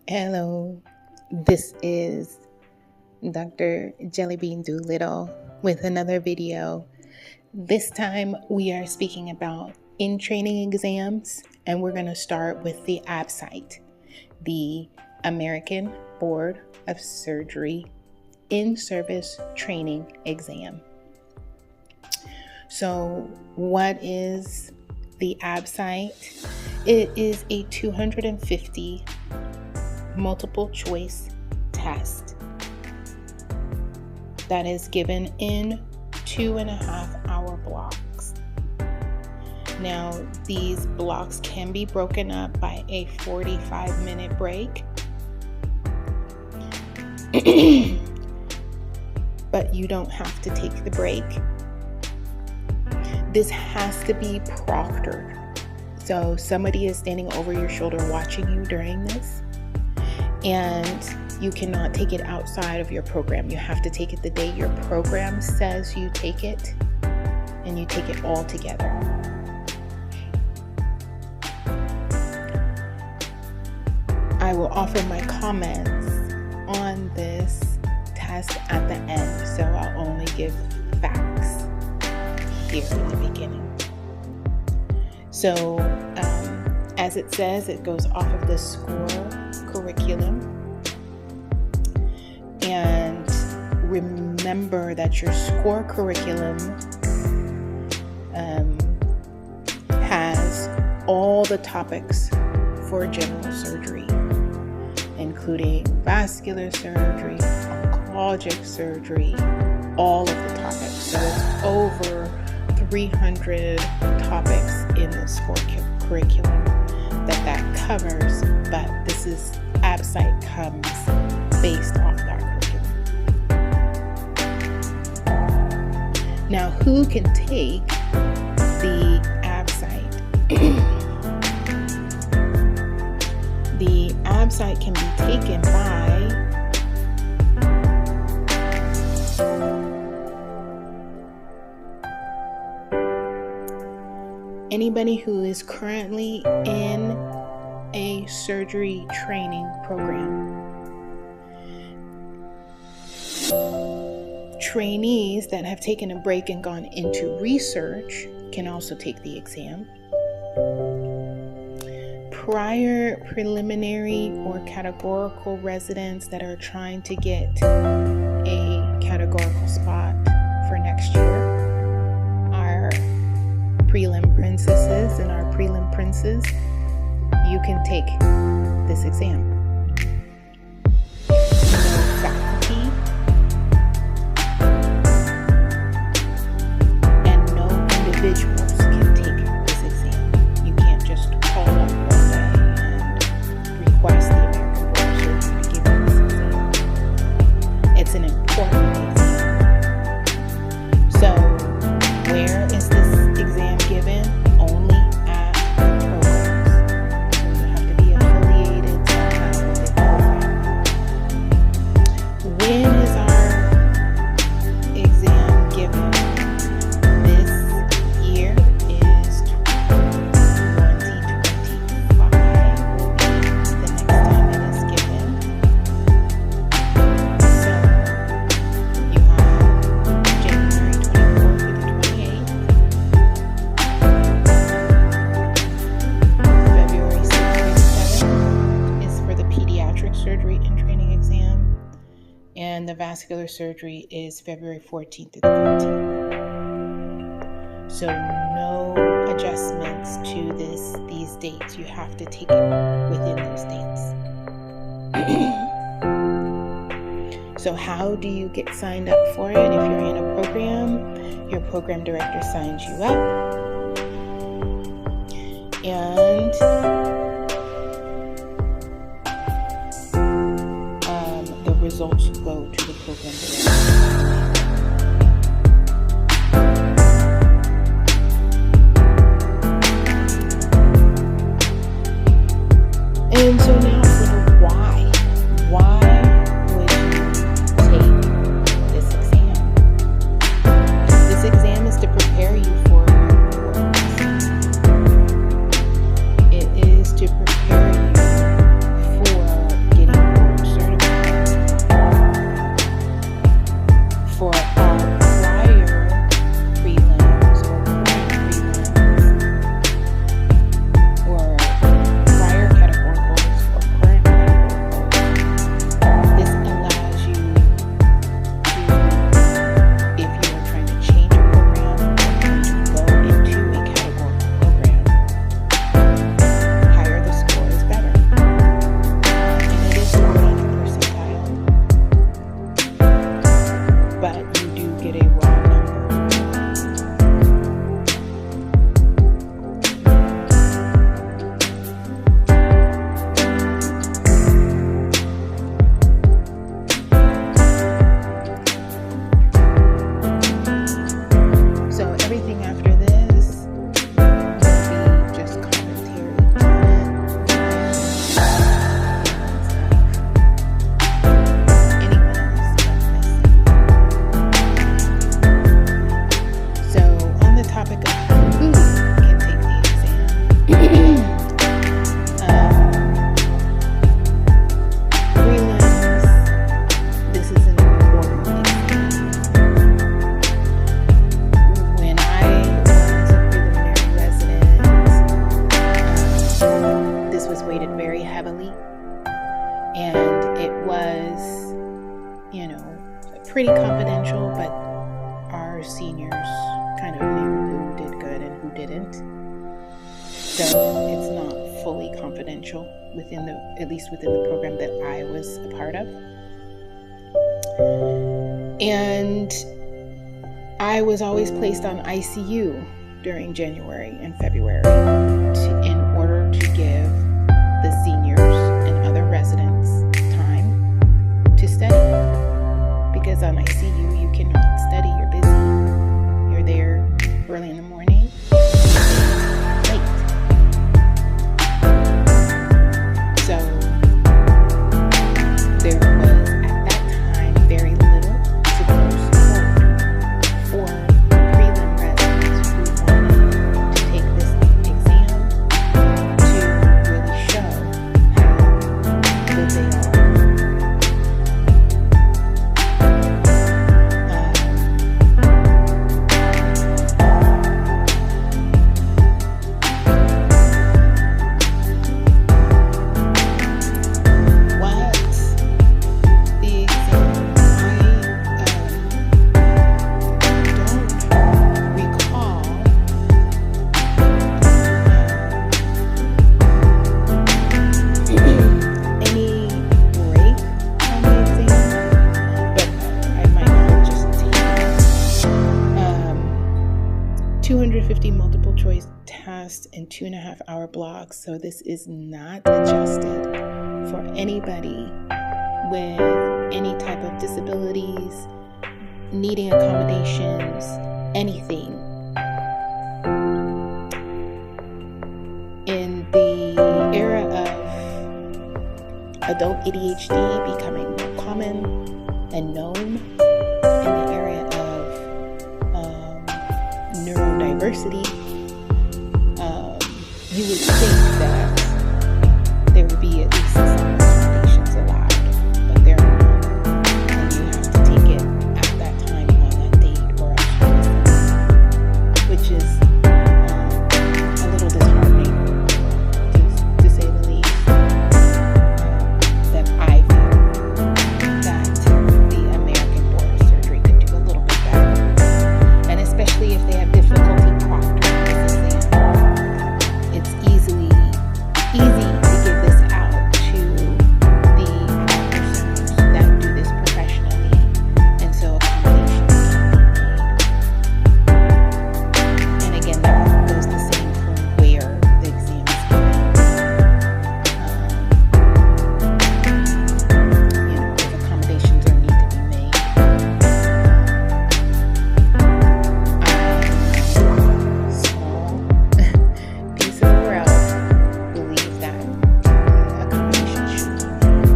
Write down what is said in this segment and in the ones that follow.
Hello, this is Dr. Jellybean Do.little with another video. This time we are speaking about in-training exams, and we're going to start with the ABSITE, the American Board of Surgery In-Service Training Exam. So what is the ABSITE? It is a 250 multiple choice test that is given in 2.5-hour blocks. Now, these blocks can be broken up by a 45-minute break, but you don't have to take the break. This has to be proctored. So somebody is standing over your shoulder watching you during this, and you cannot take it outside of your program. You have to take it the day your program says you take it, and you take it all together. I will offer my comments on this test at the end, so I'll only give facts here in the beginning. So, as it says, it goes off of the SCORE curriculum. And remember that your SCORE curriculum has all the topics for general surgery, including vascular surgery, oncologic surgery, all of the topics. So it's over 300 topics in the SCORE curriculum that covers, but this is ABSITE comes based off that curriculum. Now, who can take the ABSITE? The ABSITE can be taken by anybody who is currently in a surgery training program. Trainees that have taken a break and gone into research can also take the exam. Prior preliminary or categorical residents that are trying to get a categorical spot for next year, our prelim princesses and our prelim princes, you can take this exam. No faculty and no individuals can take this exam. You can't just call up one day and request the American Board of Surgery to give you this exam. It's an important exam. So, where is this exam given? Only at programs. So you have to be affiliated somehow with a program. When is our exam given? This year is 2025. The next time it is given. So you have January 24th through the 28th. February 6th through the 7th is for the pediatric surgery and training exam, and the vascular surgery is February 14th through the 15th. So no adjustments to these dates. You have to take it within those dates. So how do you get signed up for it? If you're in a program, your program director signs you up, and the results go to the program director. And so now for the why. Why would you take this exam? This exam is to prepare you for your boards. It is to prepare you for getting was weighted very heavily, and it was, pretty confidential, but our seniors kind of knew who did good and who didn't. So it's not fully confidential at least within the program that I was a part of. And I was always placed on ICU during January and February in order to give the seniors and other residents time to study. Because on ICU, you cannot study. You're busy. You're there early in the morning, late. So there was at that time very little to no support for prelim residents who wanted to take this exam to really show how good they are. And 2.5-hour blocks, so this is not adjusted for anybody with any type of disabilities, needing accommodations, anything. In the era of adult ADHD becoming more common and known, in the area of neurodiversity, you would think that there would be at least some accommodations allowed, but there are not, and you have to take it at that time on that date or else, which is a little disheartening, to say the least. That I feel that the American Board of Surgery could do a little bit better, and especially if they have difficulty proctoring this exam. It's easy to give this out to the persons that do this professionally, and so accommodations can be made. And again, that goes the same for where the exam is given. If accommodations need to be made. Piece of the world believe that accommodation should be made.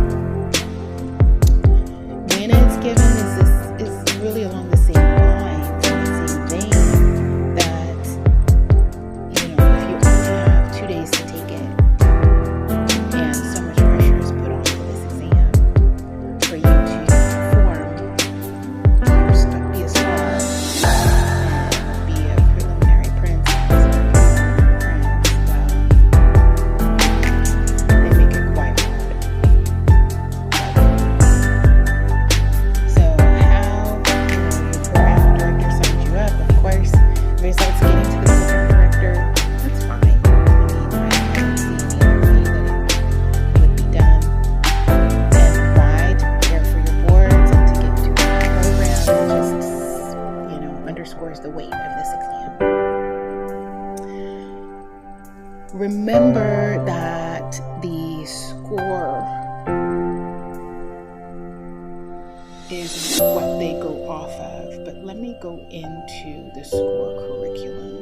When it's given is really along the same lines, and the same vein, that if you only have 2 days to take it, and so much pressure is put onto this exam for you to perform, be a star, and be a preliminary princess or preliminary prince, they make it quite hard. So how your program director signs you up, of course, results getting to the program director, that's fine. I don't see any other way that it would be done. And why? To prepare for your boards and to get to the program just, underscores the weight of this exam. Remember that the score is what they go off of, but let me go into the score curriculum.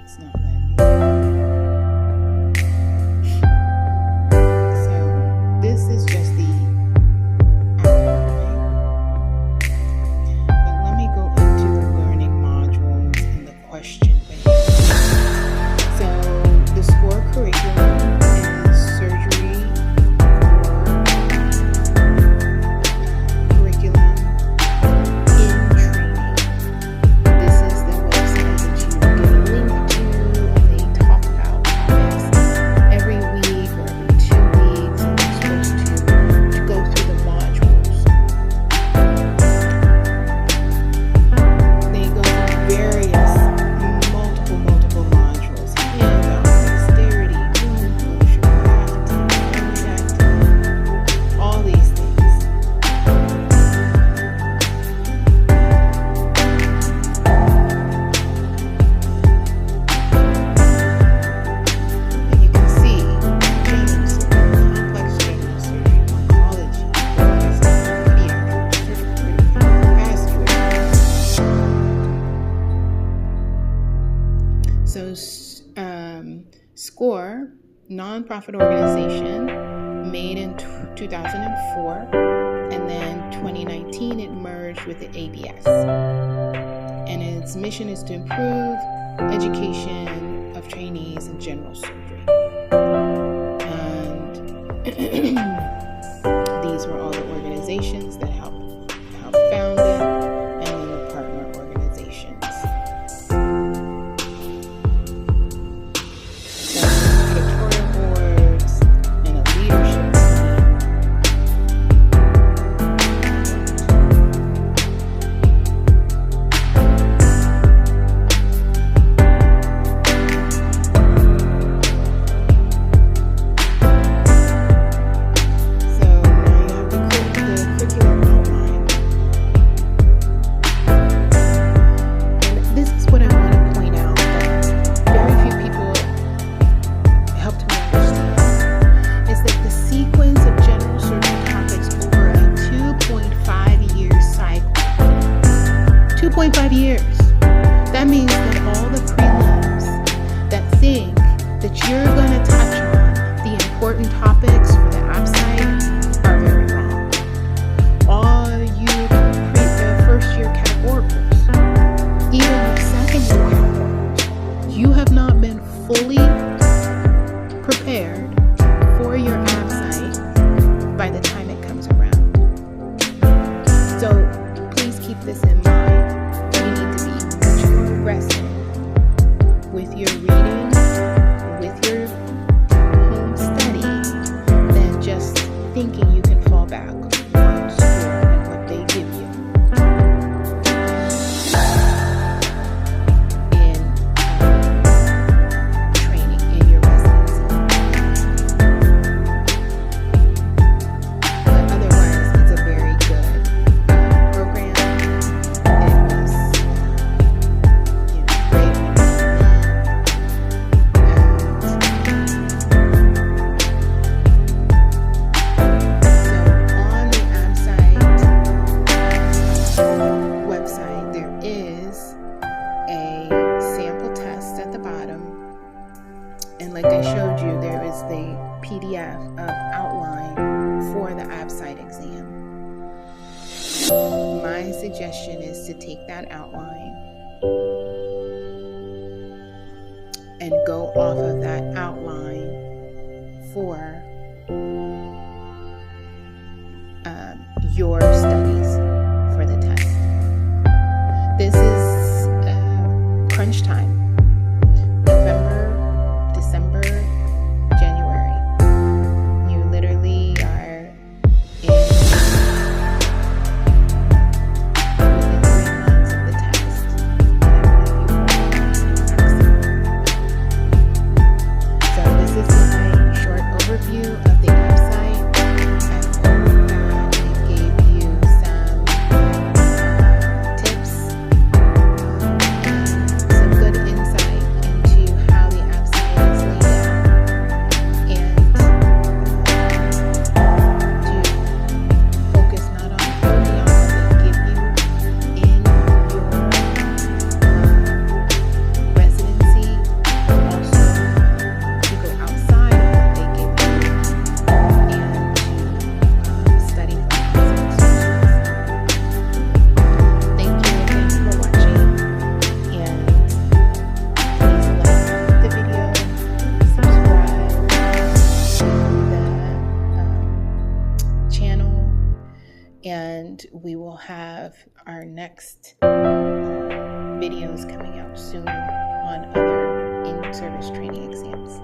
It's not letting me. So this is just the outline. But let me go into the learning modules and the question bank. So the score curriculum is surgery for nonprofit organization made in 2004, and then 2019 it merged with the ABS. And its mission is to improve education of trainees in general surgery. And these were all the organizations that helped found it, and then the partner organizations. So editorial boards and a leadership sequence of general surgery topics over a 2.5 year cycle. 2.5 years. That means that all the prelims that think that you're going to touch on the important topics for the ABSITE are very wrong. All you the first year categoricals, even the second year categoricals, you have not been fully prepared for your ABSITE by the time it comes around. So please keep this in mind. You need to be much more aggressive with your reading, with your home study, than just thinking you can fall back on school and what they give you in training in your residency. But otherwise, it's a very good program. It was, great when it was on the ABSITE website, there is a sample test at the bottom. And like I showed you, there is the PDF of outline for the ABSITE exam. My suggestion is to take that outline and go off of that outline for your studies for the test. This is crunch time. November, December, January. You literally are within 3 months of the test. And I want you all to excel. So this is my short overview of the ABSITE. I hope that it gave you some tips, some good insight into how the ABSITE is laid out, and to focus not only on what they give you in your residency, but also to go outside of what they give you and to study for ABSITE. Thank you again for watching, and please like the video, subscribe to the channel, and we will have our next videos coming out soon on other in-service training exams.